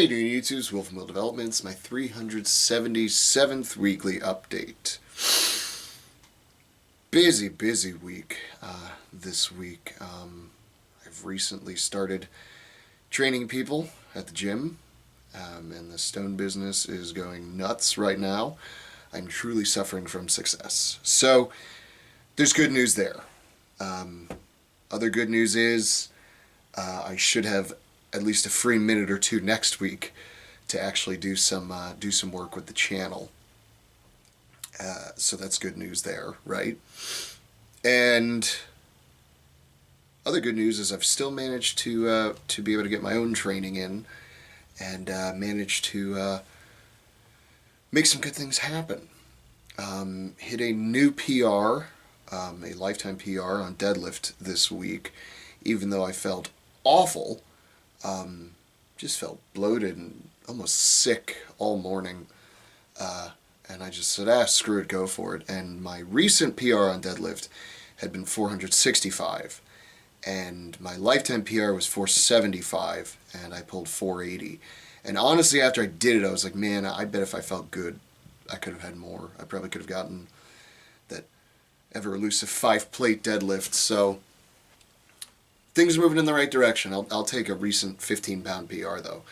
you doing, YouTube? It's Will from Will Developments, my 377th weekly update. Busy week this week. I've recently started training people at the gym, and the stone business is going nuts right now. I'm truly suffering from success. So, there's good news there. Other good news is I should have at least a free minute or two next week to actually do some work with the channel. So that's good news there, right? And other good news is I've still managed to be able to get my own training in, and managed to make some good things happen. Hit a new PR, a lifetime PR on deadlift this week, even though I felt awful. Just felt bloated and almost sick all morning. And I just said, screw it, go for it. And my recent PR on deadlift had been 465. And my lifetime PR was 475, and I pulled 480. And honestly, after I did it, I was like, man, I bet if I felt good, I could have had more. I probably could have gotten that ever elusive 5-plate deadlift. So things are moving in the right direction. I'll take a recent 15-pound PR, though,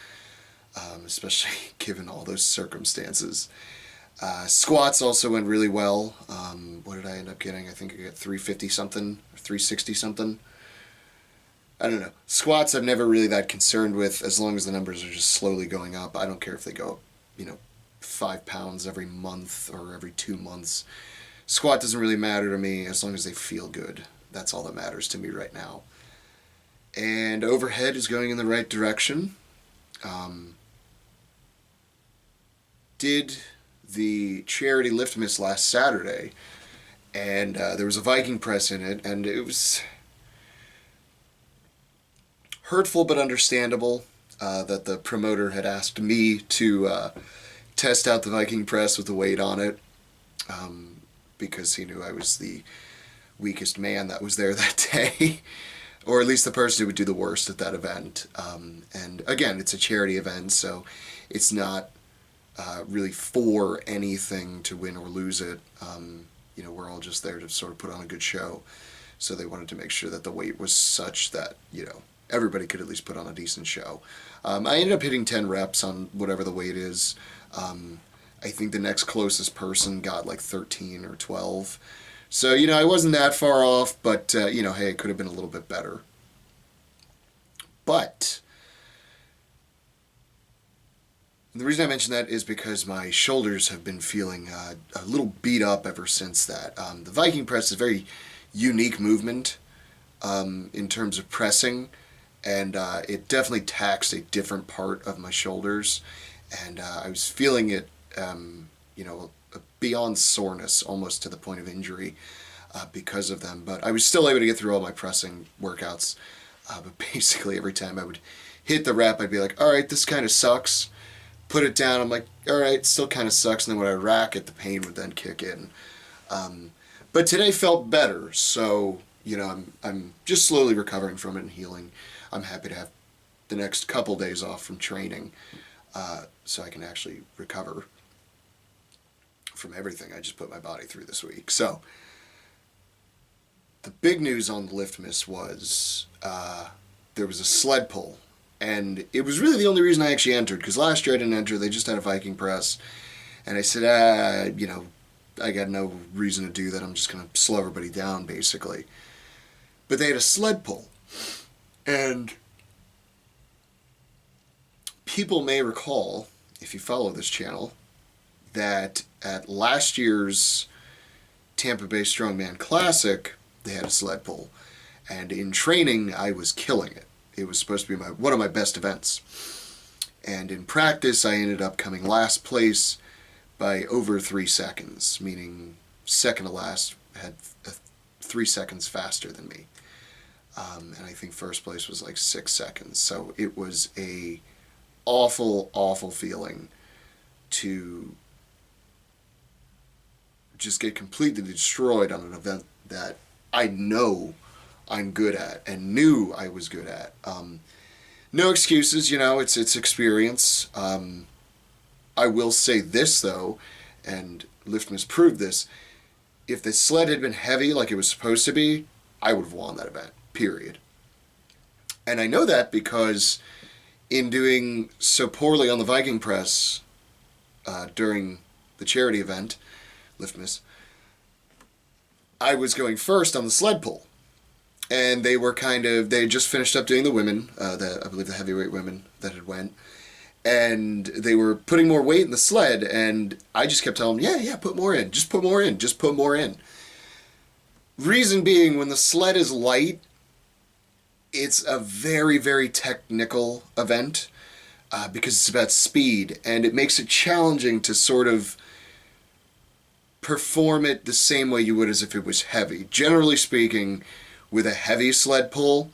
especially given all those circumstances. Squats also went really well. What did I end up getting? I think I got 350-something, or 360-something. I don't know. Squats I'm never really that concerned with, as long as the numbers are just slowly going up. I don't care if they go up, 5 pounds every month or every 2 months. Squat doesn't really matter to me as long as they feel good. That's all that matters to me right now. And overhead is going in the right direction. Did the charity lift miss last Saturday, and there was a Viking press in it, and it was hurtful but understandable that the promoter had asked me to test out the Viking press with the weight on it, because he knew I was the weakest man that was there that day. Or at least the person who would do the worst at that event. And again, it's a charity event, so it's not really for anything to win or lose it. We're all just there to sort of put on a good show. So they wanted to make sure that the weight was such that, everybody could at least put on a decent show. I ended up hitting 10 reps on whatever the weight is. I think the next closest person got like 13 or 12. So, I wasn't that far off, but, hey, it could have been a little bit better. But the reason I mention that is because my shoulders have been feeling a little beat up ever since that. The Viking press is a very unique movement in terms of pressing, and it definitely taxed a different part of my shoulders, and I was feeling it, beyond soreness, almost to the point of injury because of them. But I was still able to get through all my pressing workouts. But basically every time I would hit the rep, I'd be like, all right, this kind of sucks. Put it down. I'm like, all right, still kind of sucks. And then when I rack it, the pain would then kick in. But today felt better. So, I'm just slowly recovering from it and healing. I'm happy to have the next couple days off from training so I can actually recover from everything I just put my body through this week. So the big news on the lift miss was there was a sled pull, and it was really the only reason I actually entered, because last year I didn't enter. They just had a Viking press, and I said, I got no reason to do that. I'm just going to slow everybody down, basically. But they had a sled pull, and people may recall, if you follow this channel, that at last year's Tampa Bay Strongman Classic, they had a sled pull. And in training, I was killing it. It was supposed to be one of my best events. And in practice, I ended up coming last place by over 3 seconds, meaning second to last had 3 seconds faster than me. And I think first place was like 6 seconds. So it was a awful feeling to just get completely destroyed on an event that I know I'm good at and knew I was good at. No excuses, it's experience. I will say this though, and Liftmas proved this. If the sled had been heavy like it was supposed to be, I would have won that event. Period. And I know that because in doing so poorly on the Viking press during the charity event, Liftmas, I was going first on the sled pull. And they had just finished up doing the women, I believe the heavyweight women that had went. And they were putting more weight in the sled, and I just kept telling them, yeah, put more in, just put more in, just put more in. Reason being, when the sled is light, it's a very, very technical event because it's about speed, and it makes it challenging to sort of perform it the same way you would as if it was heavy. Generally speaking, with a heavy sled pull,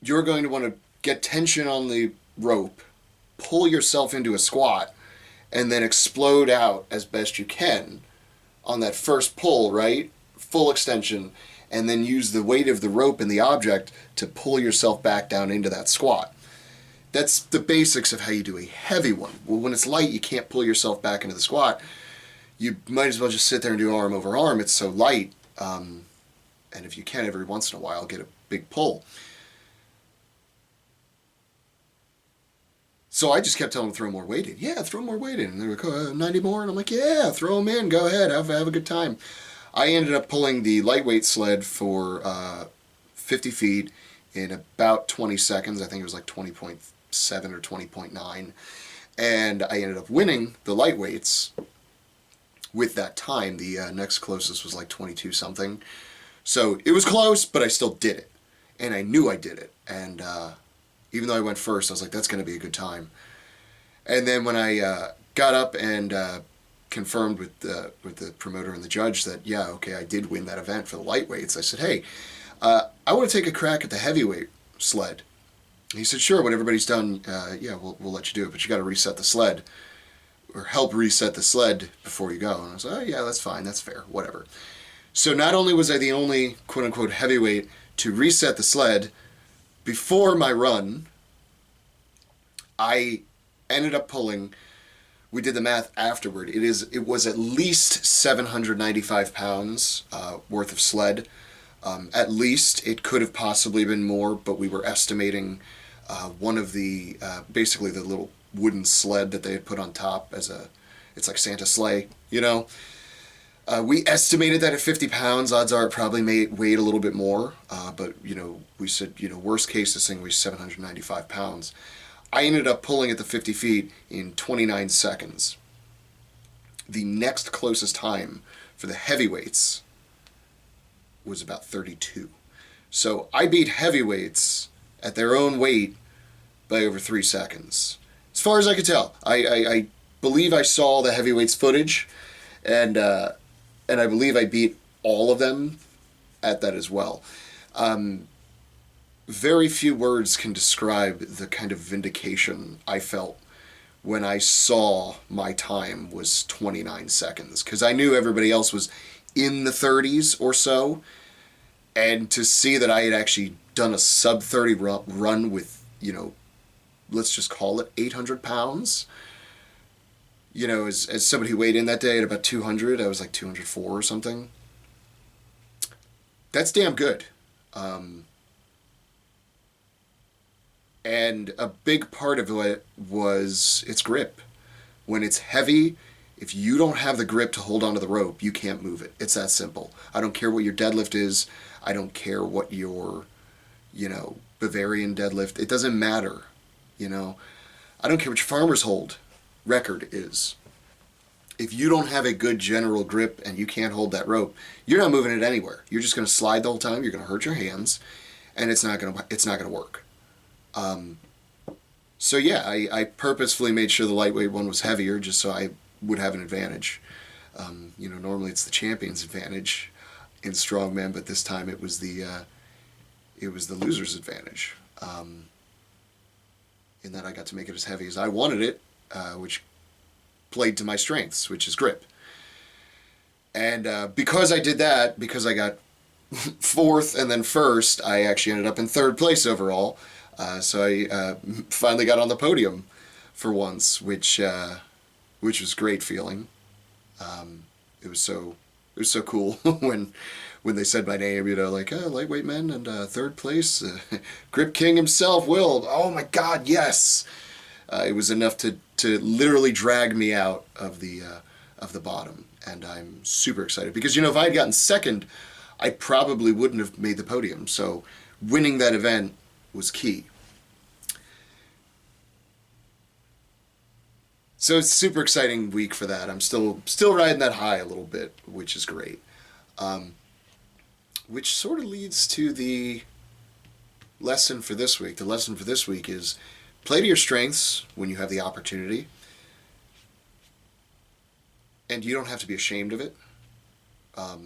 you're going to want to get tension on the rope, pull yourself into a squat, and then explode out as best you can on that first pull, right? Full extension, and then use the weight of the rope and the object to pull yourself back down into that squat. That's the basics of how you do a heavy one. Well, when it's light, you can't pull yourself back into the squat. You might as well just sit there and do arm over arm. It's so light. And if you can, every once in a while, get a big pull. So I just kept telling them to throw more weight in. Yeah, throw more weight in. And they were like, 90 more? And I'm like, yeah, throw them in. Go ahead. Have a good time. I ended up pulling the lightweight sled for 50 feet in about 20 seconds. I think it was like 20.7 or 20.9. And I ended up winning the lightweights with that time. The next closest was like 22 something. So it was close, but I still did it. And I knew I did it. And even though I went first, I was like, that's going to be a good time. And then when I got up and confirmed with the promoter and the judge that, yeah, okay, I did win that event for the lightweights, I said, hey, I want to take a crack at the heavyweight sled. He said, sure, when everybody's done, yeah, we'll let you do it, but you got to reset the sled, or help reset the sled before you go. And I was like, oh, yeah, that's fine, that's fair, whatever. So not only was I the only quote-unquote heavyweight to reset the sled before my run, I ended up pulling, we did the math afterward, it was at least 795 pounds worth of sled. At least. It could have possibly been more, but we were estimating one of the, basically the little wooden sled that they had put on top it's like Santa's sleigh, we estimated that at 50 pounds, odds are it probably weighed a little bit more, but, we said, worst case, this thing weighs 795 pounds. I ended up pulling at the 50 feet in 29 seconds. The next closest time for the heavyweights was about 32. So I beat heavyweights at their own weight by over 3 seconds. As far as I could tell. I believe I saw the heavyweights footage, and I believe I beat all of them at that as well. Very few words can describe the kind of vindication I felt when I saw my time was 29 seconds, because I knew everybody else was in the 30s or so, and to see that I had actually done a sub 30 run with, let's just call it 800 pounds, as somebody who weighed in that day at about 200, I was like 204 or something. That's damn good. And a big part of it was its grip. When it's heavy, if you don't have the grip to hold onto the rope, you can't move it. It's that simple. I don't care what your deadlift is. I don't care what your, Bavarian deadlift. It doesn't matter. I don't care what your farmer's hold record is. If you don't have a good general grip and you can't hold that rope, you're not moving it anywhere. You're just going to slide the whole time. You're going to hurt your hands, and it's not going to work. So yeah, I purposefully made sure the lightweight one was heavier just so I would have an advantage. Normally it's the champion's advantage in strongman, but this time it was the loser's advantage. In that I got to make it as heavy as I wanted it, which played to my strengths, which is grip. And because I did that, because I got fourth and then first, I actually ended up in third place overall. So I finally got on the podium for once, which was great feeling. It was so cool when they said my name, like lightweight men and third place, Grip King himself, Will. Oh my God, yes! It was enough to literally drag me out of the bottom, and I'm super excited because if I had gotten second, I probably wouldn't have made the podium. So winning that event was key. So it's a super exciting week for that. I'm still riding that high a little bit, which is great. Which sort of leads to the lesson for this week. The lesson for this week is play to your strengths when you have the opportunity. And you don't have to be ashamed of it. A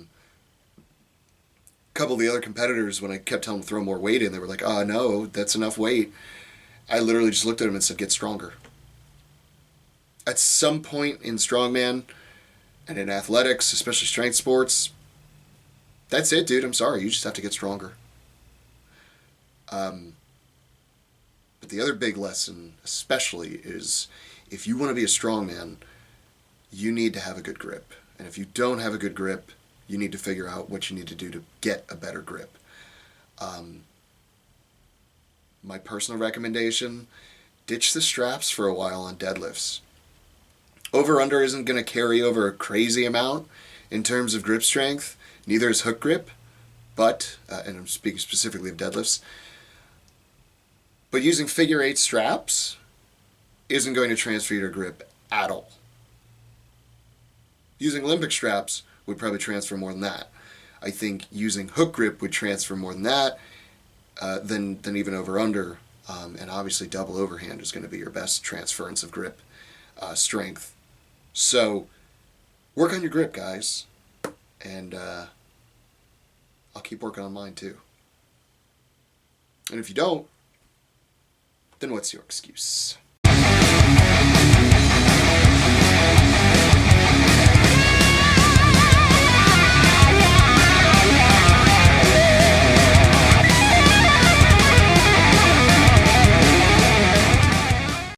couple of the other competitors, when I kept telling them to throw more weight in, they were like, "Oh, no, that's enough weight." I literally just looked at them and said, "Get stronger." At some point in strongman and in athletics, especially strength sports, that's it, dude. I'm sorry. You just have to get stronger. But the other big lesson, especially, is if you want to be a strongman, you need to have a good grip. And if you don't have a good grip, you need to figure out what you need to do to get a better grip. My personal recommendation, ditch the straps for a while on deadlifts. Over-under isn't going to carry over a crazy amount in terms of grip strength. Neither is hook grip, but, and I'm speaking specifically of deadlifts, but using figure eight straps isn't going to transfer your grip at all. Using Olympic straps would probably transfer more than that. I think using hook grip would transfer more than that, than even over-under, and obviously double overhand is going to be your best transference of grip strength. So work on your grip, guys, and I'll keep working on mine too. And if you don't, then what's your excuse?